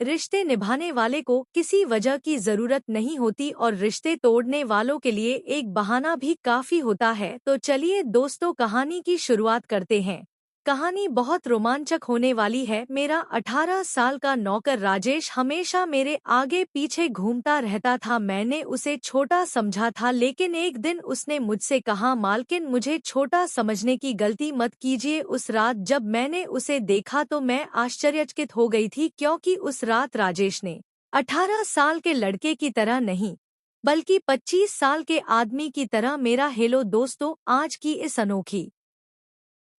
रिश्ते निभाने वाले को किसी वजह की जरूरत नहीं होती और रिश्ते तोड़ने वालों के लिए एक बहाना भी काफी होता है। तो चलिए दोस्तों, कहानी की शुरुआत करते हैं। कहानी बहुत रोमांचक होने वाली है। मेरा 18 साल का नौकर राजेश हमेशा मेरे आगे पीछे घूमता रहता था। मैंने उसे छोटा समझा था, लेकिन एक दिन उसने मुझसे कहा, मालकिन मुझे छोटा समझने की गलती मत कीजिए। उस रात जब मैंने उसे देखा तो मैं आश्चर्यचकित हो गई थी, क्योंकि उस रात राजेश ने 18 साल के लड़के की तरह नहीं बल्कि 25 साल के आदमी की तरह मेरा हेलो दोस्तों, आज की इस अनोखी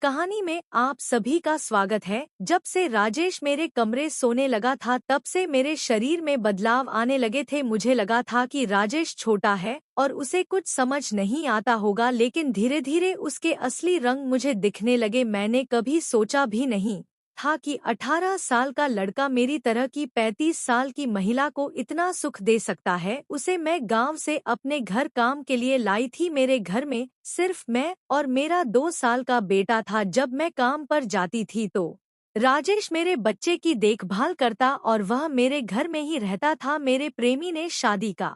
कहानी में आप सभी का स्वागत है। जब से राजेश मेरे कमरे सोने लगा था, तब से मेरे शरीर में बदलाव आने लगे थे। मुझे लगा था कि राजेश छोटा है और उसे कुछ समझ नहीं आता होगा, लेकिन धीरे धीरे उसके असली रंग मुझे दिखने लगे। मैंने कभी सोचा भी नहीं था कि 18 साल का लड़का मेरी तरह की 35 साल की महिला को इतना सुख दे सकता है। उसे मैं गांव से अपने घर काम के लिए लाई थी। मेरे घर में सिर्फ मैं और मेरा 2 साल का बेटा था। जब मैं काम पर जाती थी तो राजेश मेरे बच्चे की देखभाल करता और वह मेरे घर में ही रहता था। मेरे प्रेमी ने शादी का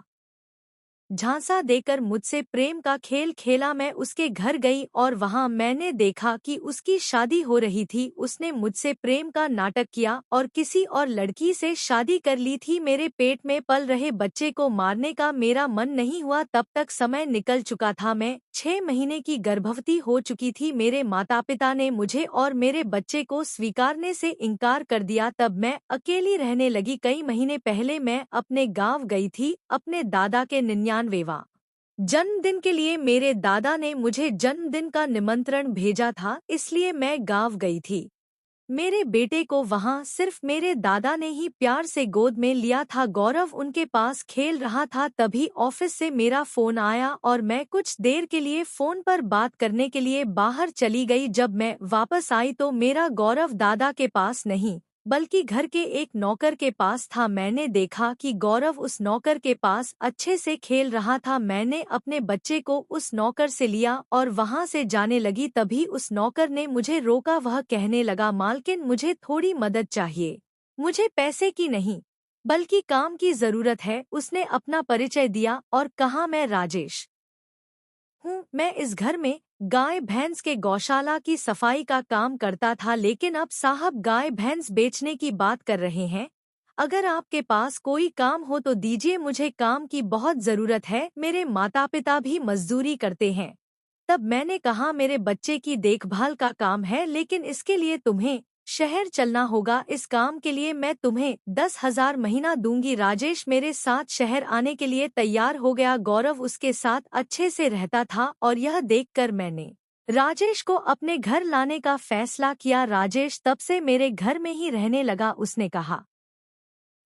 झांसा देकर मुझसे प्रेम का खेल खेला। मैं उसके घर गई और वहां मैंने देखा कि उसकी शादी हो रही थी। उसने मुझसे प्रेम का नाटक किया और किसी और लड़की से शादी कर ली थी। मेरे पेट में पल रहे बच्चे को मारने का मेरा मन नहीं हुआ। तब तक समय निकल चुका था। मैं 6 महीने की गर्भवती हो चुकी थी। मेरे माता पिता ने मुझे और मेरे बच्चे को स्वीकारने से इनकार कर दिया। तब मैं अकेली रहने लगी। कई महीने पहले मैं अपने गांव गई थी, अपने दादा के 99वां जन्मदिन के लिए। मेरे दादा ने मुझे जन्मदिन का निमंत्रण भेजा था, इसलिए मैं गांव गई थी। मेरे बेटे को वहां सिर्फ मेरे दादा ने ही प्यार से गोद में लिया था। गौरव उनके पास खेल रहा था। तभी ऑफिस से मेरा फोन आया और मैं कुछ देर के लिए फोन पर बात करने के लिए बाहर चली गई। जब मैं वापस आई तो मेरा गौरव दादा के पास नहीं बल्कि घर के एक नौकर के पास था। मैंने देखा कि गौरव उस नौकर के पास अच्छे से खेल रहा था। मैंने अपने बच्चे को उस नौकर से लिया और वहां से जाने लगी। तभी उस नौकर ने मुझे रोका। वह कहने लगा, मालकिन मुझे थोड़ी मदद चाहिए। मुझे पैसे की नहीं बल्कि काम की जरूरत है। उसने अपना परिचय दिया और कहा, मैं राजेश हूँ। मैं इस घर में गाय भैंस के गौशाला की सफाई का काम करता था, लेकिन अब साहब गाय भैंस बेचने की बात कर रहे हैं। अगर आपके पास कोई काम हो तो दीजिए, मुझे काम की बहुत जरूरत है। मेरे माता पिता भी मजदूरी करते हैं। तब मैंने कहा, मेरे बच्चे की देखभाल का काम है, लेकिन इसके लिए तुम्हें शहर चलना होगा। इस काम के लिए मैं तुम्हें 10,000 महीना दूंगी। राजेश मेरे साथ शहर आने के लिए तैयार हो गया। गौरव उसके साथ अच्छे से रहता था और यह देखकर मैंने राजेश को अपने घर लाने का फैसला किया। राजेश तब से मेरे घर में ही रहने लगा। उसने कहा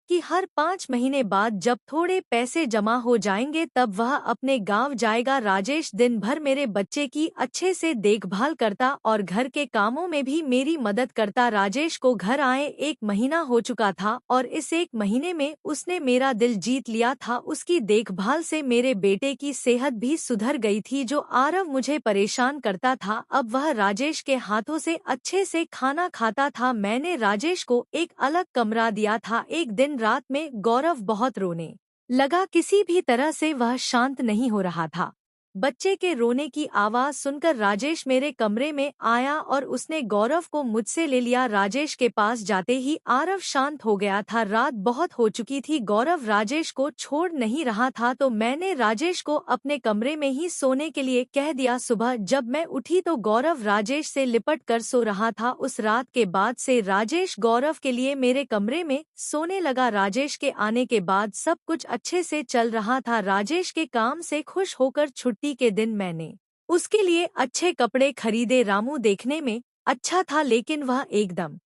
कि हर 5 महीने बाद जब थोड़े पैसे जमा हो जाएंगे तब वह अपने गांव जाएगा। राजेश दिन भर मेरे बच्चे की अच्छे से देखभाल करता और घर के कामों में भी मेरी मदद करता। राजेश को घर आए 1 महीना हो चुका था और इस 1 महीने में उसने मेरा दिल जीत लिया था। उसकी देखभाल से मेरे बेटे की सेहत भी सुधर गई थी। जो आरव मुझे परेशान करता था, अब वह राजेश के हाथों से अच्छे से खाना खाता था। मैंने राजेश को एक अलग कमरा दिया था। एक दिन रात में गौरव बहुत रोने लगा। किसी भी तरह से वह शांत नहीं हो रहा था। बच्चे के रोने की आवाज सुनकर राजेश मेरे कमरे में आया और उसने गौरव को मुझसे ले लिया। राजेश के पास जाते ही आरव शांत हो गया था। रात बहुत हो चुकी थी। गौरव राजेश को छोड़ नहीं रहा था, तो मैंने राजेश को अपने कमरे में ही सोने के लिए कह दिया। सुबह जब मैं उठी तो गौरव राजेश से लिपट कर सो रहा था। उस रात के बाद से राजेश गौरव के लिए मेरे कमरे में सोने लगा। राजेश के आने के बाद सब कुछ अच्छे से चल रहा था। राजेश के काम से खुश होकर छुट्टी के दिन मैंने उसके लिए अच्छे कपड़े खरीदे। रामू देखने में अच्छा था, लेकिन वह एकदम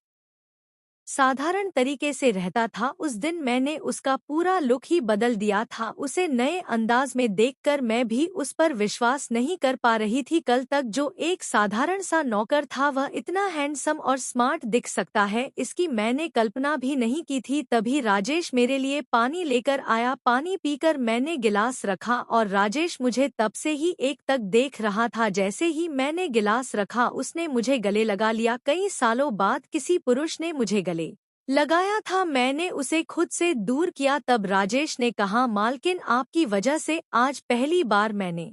साधारण तरीके से रहता था। उस दिन मैंने उसका पूरा लुक ही बदल दिया था। उसे नए अंदाज में देखकर मैं भी उस पर विश्वास नहीं कर पा रही थी। कल तक जो एक साधारण सा नौकर था, वह इतना हैंडसम और स्मार्ट दिख सकता है, इसकी मैंने कल्पना भी नहीं की थी। तभी राजेश मेरे लिए पानी लेकर आया। पानी पीकर मैंने गिलास रखा और राजेश मुझे तब से ही एक तक देख रहा था। जैसे ही मैंने गिलास रखा, उसने मुझे गले लगा लिया। कई सालों बाद किसी पुरुष ने मुझे गले लगाया था। मैंने उसे खुद से दूर किया। तब राजेश ने कहा, मालकिन आपकी वजह से आज पहली बार मैंने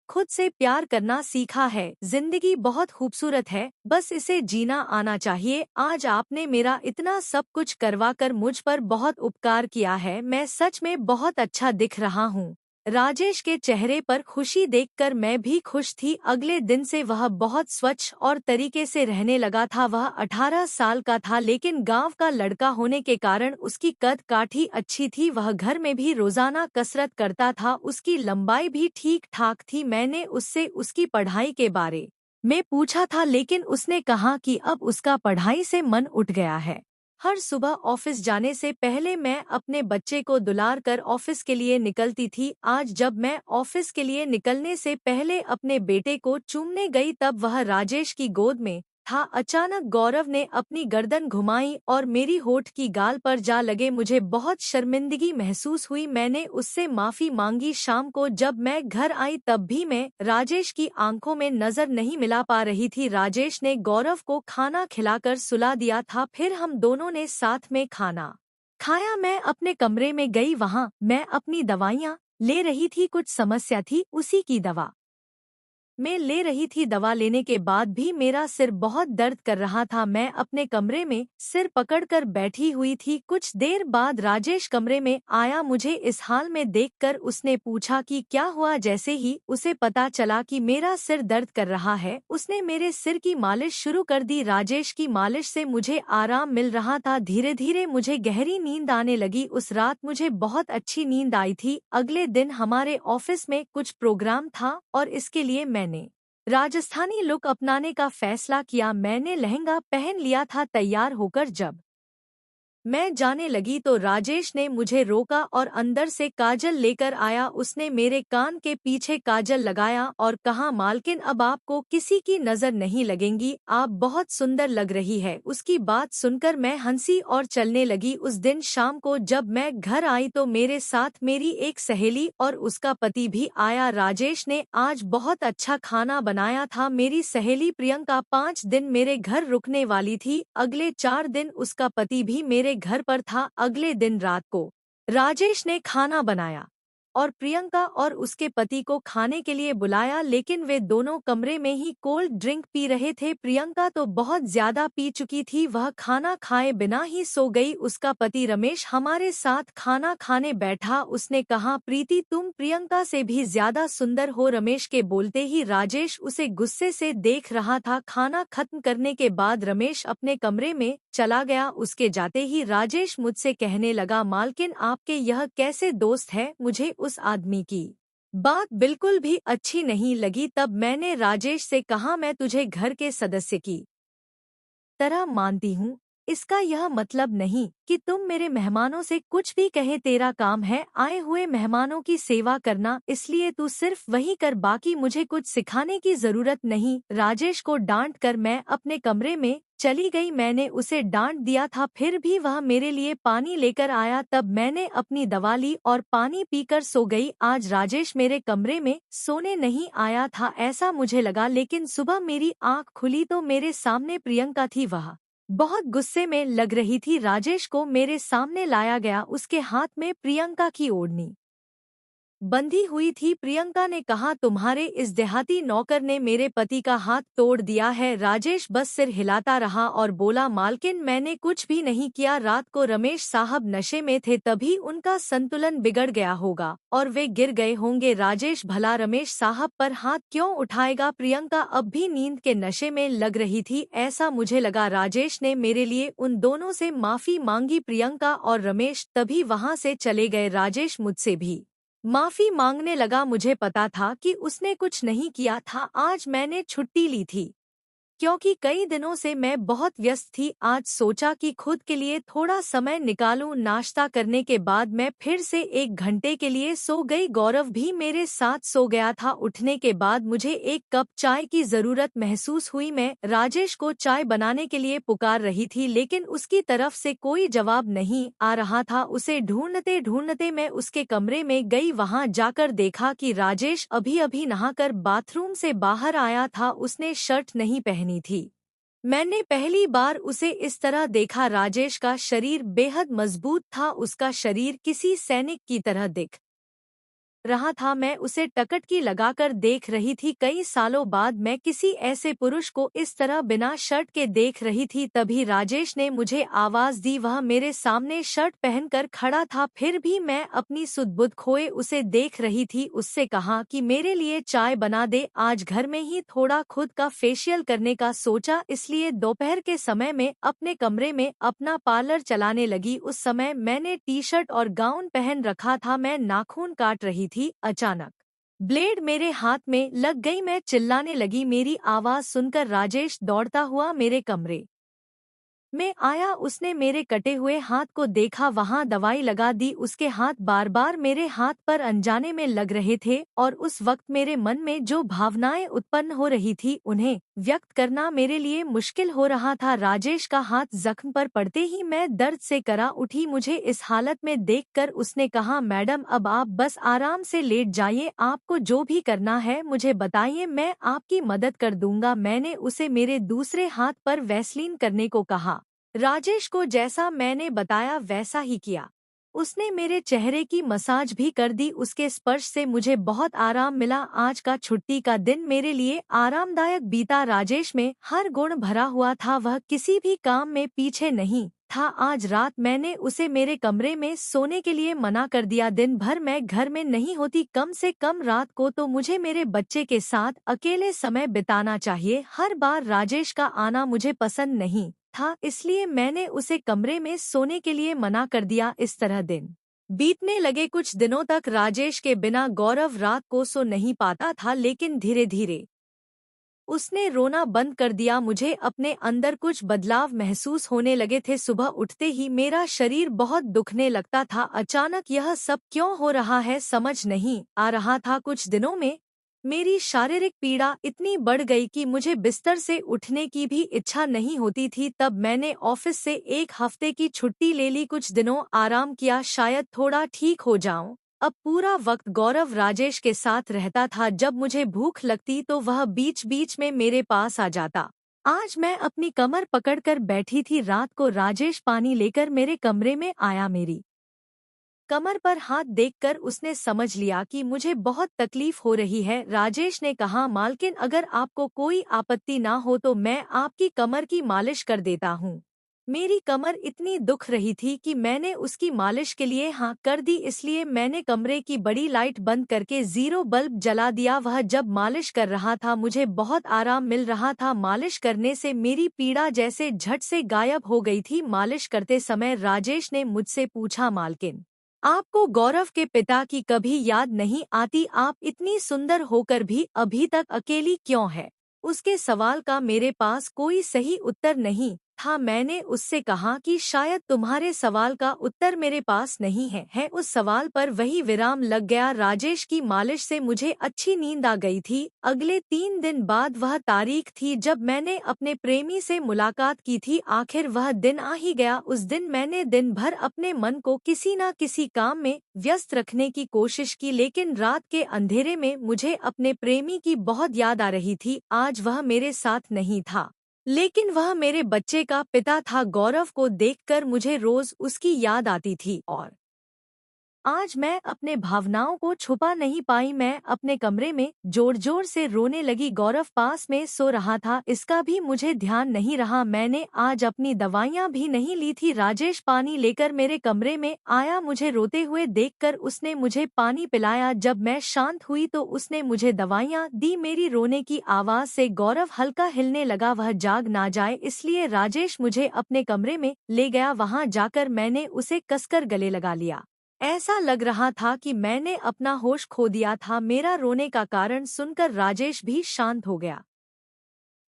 खुद से प्यार करना सीखा है। जिंदगी बहुत खूबसूरत है, बस इसे जीना आना चाहिए। आज आपने मेरा इतना सब कुछ करवाकर मुझ पर बहुत उपकार किया है। मैं सच में बहुत अच्छा दिख रहा हूँ। राजेश के चेहरे पर खुशी देखकर मैं भी खुश थी। अगले दिन से वह बहुत स्वच्छ और तरीके से रहने लगा था। वह 18 साल का था, लेकिन गांव का लड़का होने के कारण उसकी कद काठी अच्छी थी। वह घर में भी रोजाना कसरत करता था। उसकी लंबाई भी ठीक ठाक थी। मैंने उससे उसकी पढ़ाई के बारे में पूछा था, लेकिन उसने कहा कि अब उसका पढ़ाई से मन उठ गया है। हर सुबह ऑफिस जाने से पहले मैं अपने बच्चे को दुलार कर ऑफिस के लिए निकलती थी। आज जब मैं ऑफिस के लिए निकलने से पहले अपने बेटे को चूमने गई, तब वह राजेश की गोद में था। अचानक गौरव ने अपनी गर्दन घुमाई और मेरी होठ की गाल पर जा लगे। मुझे बहुत शर्मिंदगी महसूस हुई। मैंने उससे माफी मांगी। शाम को जब मैं घर आई, तब भी मैं राजेश की आंखों में नजर नहीं मिला पा रही थी। राजेश ने गौरव को खाना खिलाकर सुला दिया था। फिर हम दोनों ने साथ में खाना खाया। मैं अपने कमरे में गई। वहां मैं अपनी दवाइयाँ ले रही थी। कुछ समस्या थी, उसी की दवा मैं ले रही थी। दवा लेने के बाद भी मेरा सिर बहुत दर्द कर रहा था। मैं अपने कमरे में सिर पकड़कर बैठी हुई थी। कुछ देर बाद राजेश कमरे में आया। मुझे इस हाल में देखकर उसने पूछा कि क्या हुआ। जैसे ही उसे पता चला कि मेरा सिर दर्द कर रहा है, उसने मेरे सिर की मालिश शुरू कर दी। राजेश की मालिश से मुझे आराम मिल रहा था। धीरे धीरे मुझे गहरी नींद आने लगी। उस रात मुझे बहुत अच्छी नींद आई थी। अगले दिन हमारे ऑफिस में कुछ प्रोग्राम था और इसके लिए मैंने राजस्थानी लुक अपनाने का फैसला किया। मैंने लहंगा पहन लिया था। तैयार होकर जब मैं जाने लगी तो राजेश ने मुझे रोका और अंदर से काजल लेकर आया। उसने मेरे कान के पीछे काजल लगाया और कहा, मालकिन अब आपको किसी की नजर नहीं लगेंगी, आप बहुत सुंदर लग रही है। उसकी बात सुनकर मैं हंसी और चलने लगी। उस दिन शाम को जब मैं घर आई तो मेरे साथ मेरी एक सहेली और उसका पति भी आया। राजेश ने आज बहुत अच्छा खाना बनाया था। मेरी सहेली प्रियंका 5 दिन मेरे घर रुकने वाली थी। अगले 4 दिन उसका पति भी मेरे घर पर था। अगले दिन रात को राजेश ने खाना बनाया और प्रियंका और उसके पति को खाने के लिए बुलाया, लेकिन वे दोनों कमरे में ही कोल्ड ड्रिंक पी रहे थे। प्रियंका तो बहुत ज्यादा पी चुकी थी। वह खाना खाए बिना ही सो गई। उसका पति रमेश हमारे साथ खाना खाने बैठा। उसने कहा, प्रीति तुम प्रियंका से भी ज्यादा सुंदर हो। रमेश के बोलते ही राजेश उसे गुस्से से देख रहा था। खाना खत्म करने के बाद रमेश अपने कमरे में चला गया। उसके जाते ही राजेश मुझसे कहने लगा, मालकिन आपके यह कैसे दोस्त है। मुझे उस आदमी की बात बिल्कुल भी अच्छी नहीं लगी। तब मैंने राजेश से कहा, मैं तुझे घर के सदस्य की तरह मानती हूँ। इसका यह मतलब नहीं कि तुम मेरे मेहमानों से कुछ भी कहे। तेरा काम है आए हुए मेहमानों की सेवा करना, इसलिए तू सिर्फ वही कर, बाकी मुझे कुछ सिखाने की जरूरत नहीं। राजेश को डांट कर मैं अपने कमरे में चली गई। मैंने उसे डांट दिया था, फिर भी वह मेरे लिए पानी लेकर आया। तब मैंने अपनी दवा ली और पानी पीकर सो गई। आज राजेश मेरे कमरे में सोने नहीं आया था, ऐसा मुझे लगा, लेकिन सुबह मेरी आंख खुली तो मेरे सामने प्रियंका थी। वह बहुत गुस्से में लग रही थी। राजेश को मेरे सामने लाया गया। उसके हाथ में प्रियंका की ओढ़नी बंधी हुई थी। प्रियंका ने कहा, तुम्हारे इस देहाती नौकर ने मेरे पति का हाथ तोड़ दिया है। राजेश बस सिर हिलाता रहा और बोला, मालकिन मैंने कुछ भी नहीं किया। रात को रमेश साहब नशे में थे, तभी उनका संतुलन बिगड़ गया होगा और वे गिर गए होंगे। राजेश भला रमेश साहब पर हाथ क्यों उठाएगा। प्रियंका अब भी नींद के नशे में लग रही थी, ऐसा मुझे लगा। राजेश ने मेरे लिए उन दोनों से माफी मांगी। प्रियंका और रमेश तभी वहां से चले गए। राजेश मुझसे भी माफी मांगने लगा। मुझे पता था कि उसने कुछ नहीं किया था। आज मैंने छुट्टी ली थी क्योंकि कई दिनों से मैं बहुत व्यस्त थी। आज सोचा कि खुद के लिए थोड़ा समय निकालूं। नाश्ता करने के बाद मैं फिर से 1 घंटे के लिए सो गई। गौरव भी मेरे साथ सो गया था। उठने के बाद मुझे एक कप चाय की जरूरत महसूस हुई। मैं राजेश को चाय बनाने के लिए पुकार रही थी, लेकिन उसकी तरफ से कोई जवाब नहीं आ रहा था। उसे ढूंढते ढूंढते मैं उसके कमरे में गई। वहां जाकर देखा कि राजेश अभी अभी नहाकर बाथरूम से बाहर आया था। उसने शर्ट नहीं पहनी थी। मैंने पहली बार उसे इस तरह देखा। राजेश का शरीर बेहद मजबूत था, उसका शरीर किसी सैनिक की तरह दिख रहा था। मैं उसे टकटकी लगाकर देख रही थी। कई सालों बाद मैं किसी ऐसे पुरुष को इस तरह बिना शर्ट के देख रही थी। तभी राजेश ने मुझे आवाज दी। वह मेरे सामने शर्ट पहनकर खड़ा था, फिर भी मैं अपनी सुध-बुध खोए उसे देख रही थी। उससे कहा कि मेरे लिए चाय बना दे, आज घर में ही थोड़ा खुद का फेशियल करने का सोचा, इसलिए दोपहर के समय में अपने कमरे में अपना पार्लर चलाने लगी। उस समय मैंने टी शर्ट और गाउन पहन रखा था। मैं नाखून काट रही थी। अचानक ब्लेड मेरे हाथ में लग गई। मैं चिल्लाने लगी। मेरी आवाज सुनकर राजेश दौड़ता हुआ मेरे कमरे में आया। उसने मेरे कटे हुए हाथ को देखा, वहां दवाई लगा दी। उसके हाथ बार बार मेरे हाथ पर अनजाने में लग रहे थे और उस वक्त मेरे मन में जो भावनाएं उत्पन्न हो रही थी उन्हें व्यक्त करना मेरे लिए मुश्किल हो रहा था। राजेश का हाथ जख्म पर पड़ते ही मैं दर्द से करा उठी। मुझे इस हालत में देखकर उसने कहा, मैडम अब आप बस आराम से लेट जाइए, आपको जो भी करना है मुझे बताइए, मैं आपकी मदद कर दूंगा। मैंने उसे मेरे दूसरे हाथ पर वैसलीन करने को कहा। राजेश को जैसा मैंने बताया वैसा ही किया। उसने मेरे चेहरे की मसाज भी कर दी। उसके स्पर्श से मुझे बहुत आराम मिला। आज का छुट्टी का दिन मेरे लिए आरामदायक बीता। राजेश में हर गुण भरा हुआ था, वह किसी भी काम में पीछे नहीं था। आज रात मैंने उसे मेरे कमरे में सोने के लिए मना कर दिया। दिन भर मैं घर में नहीं होती, कम से कम रात को तो मुझे मेरे बच्चे के साथ अकेले समय बिताना चाहिए। हर बार राजेश का आना मुझे पसंद नहीं था, इसलिए मैंने उसे कमरे में सोने के लिए मना कर दिया। इस तरह दिन बीतने लगे। कुछ दिनों तक राजेश के बिना गौरव रात को सो नहीं पाता था, लेकिन धीरे धीरे उसने रोना बंद कर दिया। मुझे अपने अंदर कुछ बदलाव महसूस होने लगे थे। सुबह उठते ही मेरा शरीर बहुत दुखने लगता था। अचानक यह सब क्यों हो रहा है समझ नहीं आ रहा था। कुछ दिनों में मेरी शारीरिक पीड़ा इतनी बढ़ गई कि मुझे बिस्तर से उठने की भी इच्छा नहीं होती थी। तब मैंने ऑफिस से 1 हफ्ते की छुट्टी ले ली, कुछ दिनों आराम किया, शायद थोड़ा ठीक हो जाऊं। अब पूरा वक्त गौरव राजेश के साथ रहता था। जब मुझे भूख लगती तो वह बीच बीच में मेरे पास आ जाता। आज मैं अपनी कमर पकड़कर बैठी थी। रात को राजेश पानी लेकर मेरे कमरे में आया। मेरी कमर पर हाथ देखकर उसने समझ लिया कि मुझे बहुत तकलीफ हो रही है। राजेश ने कहा, मालकिन अगर आपको कोई आपत्ति ना हो तो मैं आपकी कमर की मालिश कर देता हूँ। मेरी कमर इतनी दुख रही थी कि मैंने उसकी मालिश के लिए हाँ कर दी, इसलिए मैंने कमरे की बड़ी लाइट बंद करके जीरो बल्ब जला दिया। वह जब मालिश कर रहा था मुझे बहुत आराम मिल रहा था। मालिश करने से मेरी पीड़ा जैसे झट से गायब हो गई थी। मालिश करते समय राजेश ने मुझसे पूछा, मालकिन आपको गौरव के पिता की कभी याद नहीं आती? आप इतनी सुंदर होकर भी अभी तक अकेली क्यों है? उसके सवाल का मेरे पास कोई सही उत्तर नहीं था। मैंने उससे कहा कि शायद तुम्हारे सवाल का उत्तर मेरे पास नहीं है। उस सवाल पर वही विराम लग गया। राजेश की मालिश से मुझे अच्छी नींद आ गई थी। अगले 3 दिन बाद वह तारीख थी जब मैंने अपने प्रेमी से मुलाकात की थी। आखिर वह दिन आ ही गया। उस दिन मैंने दिन भर अपने मन को किसी न किसी काम में व्यस्त रखने की कोशिश की, लेकिन रात के अंधेरे में मुझे अपने प्रेमी की बहुत याद आ रही थी। आज वह मेरे साथ नहीं था, लेकिन वह मेरे बच्चे का पिता था। गौरव को देखकर मुझे रोज उसकी याद आती थी और आज मैं अपने भावनाओं को छुपा नहीं पाई। मैं अपने कमरे में जोर जोर से रोने लगी। गौरव पास में सो रहा था, इसका भी मुझे ध्यान नहीं रहा। मैंने आज अपनी दवाइयां भी नहीं ली थी। राजेश पानी लेकर मेरे कमरे में आया। मुझे रोते हुए देखकर उसने मुझे पानी पिलाया। जब मैं शांत हुई तो उसने मुझे दवाइयां दी। मेरी रोने की आवाज से गौरव हल्का हिलने लगा। वह जाग ना जाए इसलिए राजेश मुझे अपने कमरे में ले गया। वहां जाकर मैंने उसे कसकर गले लगा लिया। ऐसा लग रहा था कि मैंने अपना होश खो दिया था। मेरा रोने का कारण सुनकर राजेश भी शांत हो गया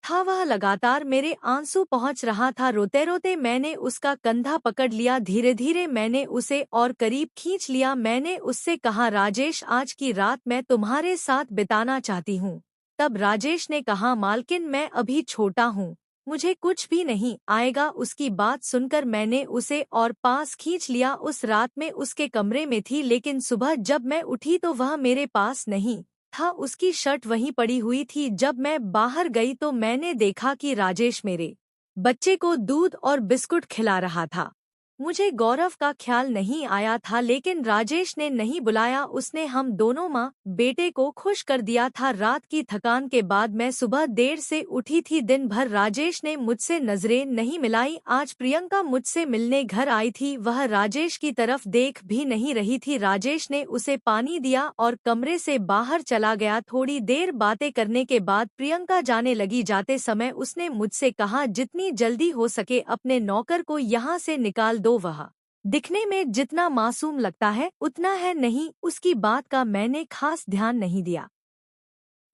था। वह लगातार मेरे आंसू पहुंच रहा था। रोते रोते मैंने उसका कंधा पकड़ लिया। धीरे धीरे मैंने उसे और करीब खींच लिया। मैंने उससे कहा, राजेश आज की रात मैं तुम्हारे साथ बिताना चाहती हूँ। तब राजेश ने कहा, मालकिन मैं अभी छोटा हूँ, मुझे कुछ भी नहीं आएगा। उसकी बात सुनकर मैंने उसे और पास खींच लिया। उस रात में उसके कमरे में थी, लेकिन सुबह जब मैं उठी तो वह मेरे पास नहीं था। उसकी शर्ट वहीं पड़ी हुई थी। जब मैं बाहर गई तो मैंने देखा कि राजेश मेरे बच्चे को दूध और बिस्कुट खिला रहा था। मुझे गौरव का ख्याल नहीं आया था, लेकिन राजेश ने नहीं बुलाया। उसने हम दोनों माँ बेटे को खुश कर दिया था। रात की थकान के बाद मैं सुबह देर से उठी थी। दिन भर राजेश ने मुझसे नजरें नहीं मिलाई। आज प्रियंका मुझसे मिलने घर आई थी। वह राजेश की तरफ देख भी नहीं रही थी। राजेश ने उसे पानी दिया और कमरे से बाहर चला गया। थोड़ी देर बातें करने के बाद प्रियंका जाने लगी। जाते समय उसने मुझसे कहा, जितनी जल्दी हो सके अपने नौकर को यहाँ से निकाल दो। वह दिखने में जितना मासूम लगता है उतना है नहीं। उसकी बात का मैंने खास ध्यान नहीं दिया।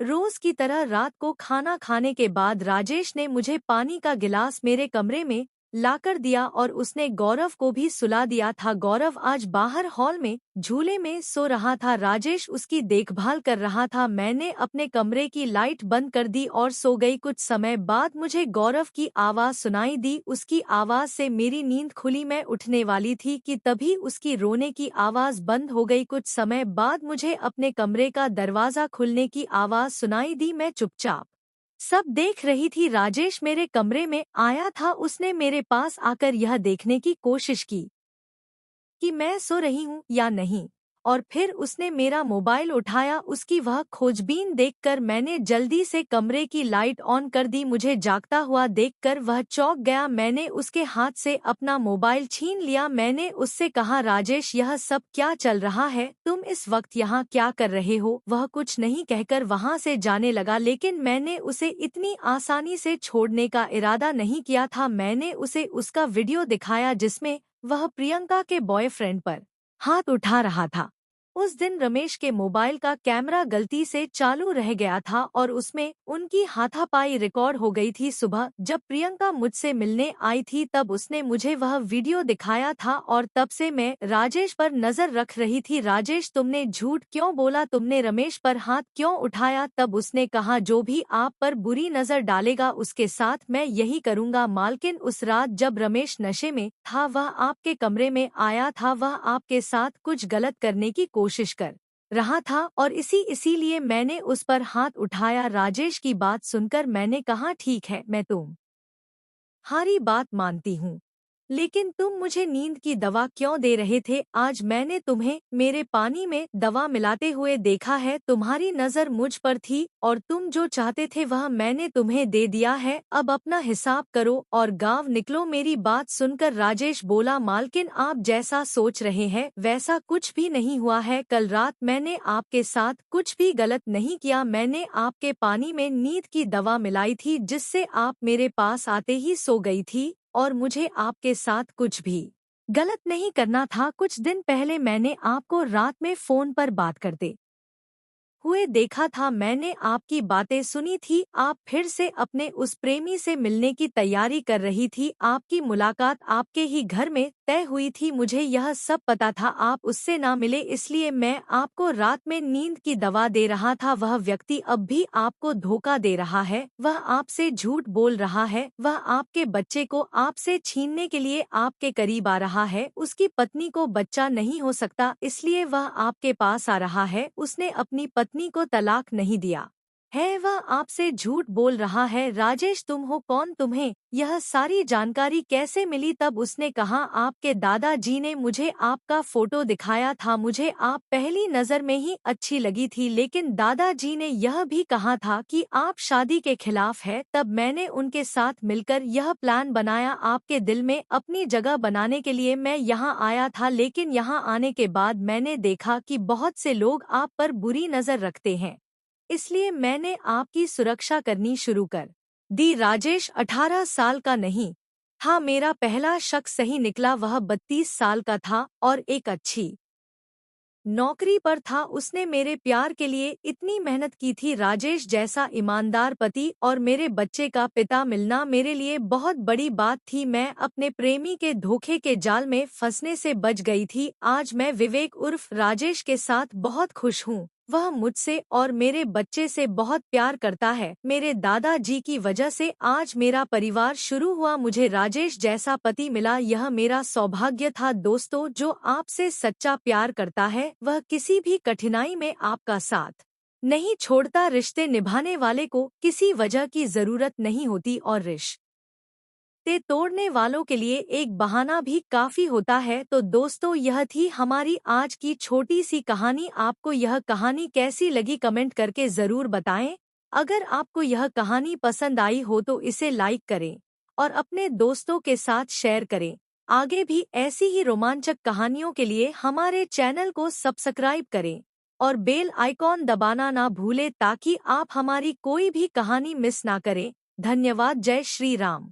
रोज की तरह रात को खाना खाने के बाद राजेश ने मुझे पानी का गिलास मेरे कमरे में लाकर दिया और उसने गौरव को भी सुला दिया था। गौरव आज बाहर हॉल में झूले में सो रहा था। राजेश उसकी देखभाल कर रहा था। मैंने अपने कमरे की लाइट बंद कर दी और सो गई। कुछ समय बाद मुझे गौरव की आवाज सुनाई दी। उसकी आवाज से मेरी नींद खुली। मैं उठने वाली थी कि तभी उसकी रोने की आवाज बंद हो गई। कुछ समय बाद मुझे अपने कमरे का दरवाजा खुलने की आवाज सुनाई दी। मैं चुपचाप सब देख रही थी। राजेश मेरे कमरे में आया था। उसने मेरे पास आकर यह देखने की कोशिश की कि मैं सो रही हूँ या नहीं, और फिर उसने मेरा मोबाइल उठाया। उसकी वह खोजबीन देखकर मैंने जल्दी से कमरे की लाइट ऑन कर दी। मुझे जागता हुआ देखकर वह चौंक गया। मैंने उसके हाथ से अपना मोबाइल छीन लिया। मैंने उससे कहा, राजेश यह सब क्या चल रहा है? तुम इस वक्त यहाँ क्या कर रहे हो? वह कुछ नहीं कहकर वहाँ से जाने लगा, लेकिन मैंने उसे इतनी आसानी से छोड़ने का इरादा नहीं किया था। मैंने उसे उसका वीडियो दिखाया जिसमें वह प्रियंका के बॉयफ्रेंड पर हाथ उठा रहा था। उस दिन रमेश के मोबाइल का कैमरा गलती से चालू रह गया था और उसमें उनकी हाथापाई रिकॉर्ड हो गई थी। सुबह जब प्रियंका मुझसे मिलने आई थी तब उसने मुझे वह वीडियो दिखाया था और तब से मैं राजेश पर नजर रख रही थी। राजेश, तुमने झूठ क्यों बोला? तुमने रमेश पर हाथ क्यों उठाया? तब उसने कहा, जो भी आप पर बुरी नजर डालेगा उसके साथ मैं यही करूंगा। मालकिन, उस रात जब रमेश नशे में था वह आपके कमरे में आया था। वह आपके साथ कुछ गलत करने की कोशिश कर रहा था और इसीलिए मैंने उस पर हाथ उठाया। राजेश की बात सुनकर मैंने कहा, ठीक है, मैं तुम्हारी बात मानती हूँ, लेकिन तुम मुझे नींद की दवा क्यों दे रहे थे? आज मैंने तुम्हें मेरे पानी में दवा मिलाते हुए देखा है। तुम्हारी नजर मुझ पर थी और तुम जो चाहते थे वह मैंने तुम्हें दे दिया है। अब अपना हिसाब करो और गांव निकलो। मेरी बात सुनकर राजेश बोला, मालकिन, आप जैसा सोच रहे हैं वैसा कुछ भी नहीं हुआ है। कल रात मैंने आपके साथ कुछ भी गलत नहीं किया। मैंने आपके पानी में नींद की दवा मिलाई थी जिससे आप मेरे पास आते ही सो गई थी और मुझे आपके साथ कुछ भी गलत नहीं करना था। कुछ दिन पहले मैंने आपको रात में फोन पर बात करते हुए देखा था। मैंने आपकी बातें सुनी थी। आप फिर से अपने उस प्रेमी से मिलने की तैयारी कर रही थी। आपकी मुलाकात आपके ही घर में तय हुई थी। मुझे यह सब पता था आप उससे ना मिले, इसलिए मैं आपको रात में नींद की दवा दे रहा था। वह व्यक्ति अब भी आपको धोखा दे रहा है। वह आपसे झूठ बोल रहा है। वह आपके बच्चे को आपसे छीनने के लिए आपके करीब आ रहा है। उसकी पत्नी को बच्चा नहीं हो सकता, इसलिए वह आपके पास आ रहा है। उसने अपनी पत्नी को तलाक नहीं दिया है। वह आपसे झूठ बोल रहा है। राजेश, तुम हो कौन? तुम्हें यह सारी जानकारी कैसे मिली? तब उसने कहा, आपके दादाजी ने मुझे आपका फोटो दिखाया था। मुझे आप पहली नजर में ही अच्छी लगी थी, लेकिन दादाजी ने यह भी कहा था कि आप शादी के खिलाफ है। तब मैंने उनके साथ मिलकर यह प्लान बनाया। आपके दिल में अपनी जगह बनाने के लिए मैं यहाँ आया था, लेकिन यहाँ आने के बाद मैंने देखा कि बहुत से लोग आप पर बुरी नजर रखते हैं, इसलिए मैंने आपकी सुरक्षा करनी शुरू कर दी। राजेश 18 साल का नहीं था। मेरा पहला शक सही निकला। वह 32 साल का था और एक अच्छी नौकरी पर था। उसने मेरे प्यार के लिए इतनी मेहनत की थी। राजेश जैसा ईमानदार पति और मेरे बच्चे का पिता मिलना मेरे लिए बहुत बड़ी बात थी। मैं अपने प्रेमी के धोखे के जाल में फंसने से बच गई थी। आज मैं विवेक उर्फ राजेश के साथ बहुत खुश हूँ। वह मुझसे और मेरे बच्चे से बहुत प्यार करता है। मेरे दादाजी की वजह से आज मेरा परिवार शुरू हुआ। मुझे राजेश जैसा पति मिला, यह मेरा सौभाग्य था। दोस्तों, जो आपसे सच्चा प्यार करता है वह किसी भी कठिनाई में आपका साथ नहीं छोड़ता। रिश्ते निभाने वाले को किसी वजह की जरूरत नहीं होती और रिश्ते रिश्ते तोड़ने वालों के लिए एक बहाना भी काफी होता है। तो दोस्तों, यह थी हमारी आज की छोटी सी कहानी। आपको यह कहानी कैसी लगी कमेंट करके जरूर बताएं। अगर आपको यह कहानी पसंद आई हो तो इसे लाइक करें और अपने दोस्तों के साथ शेयर करें। आगे भी ऐसी ही रोमांचक कहानियों के लिए हमारे चैनल को सब्सक्राइब करें और बेल आइकॉन दबाना ना भूलें ताकि आप हमारी कोई भी कहानी मिस ना करें। धन्यवाद। जय श्री राम।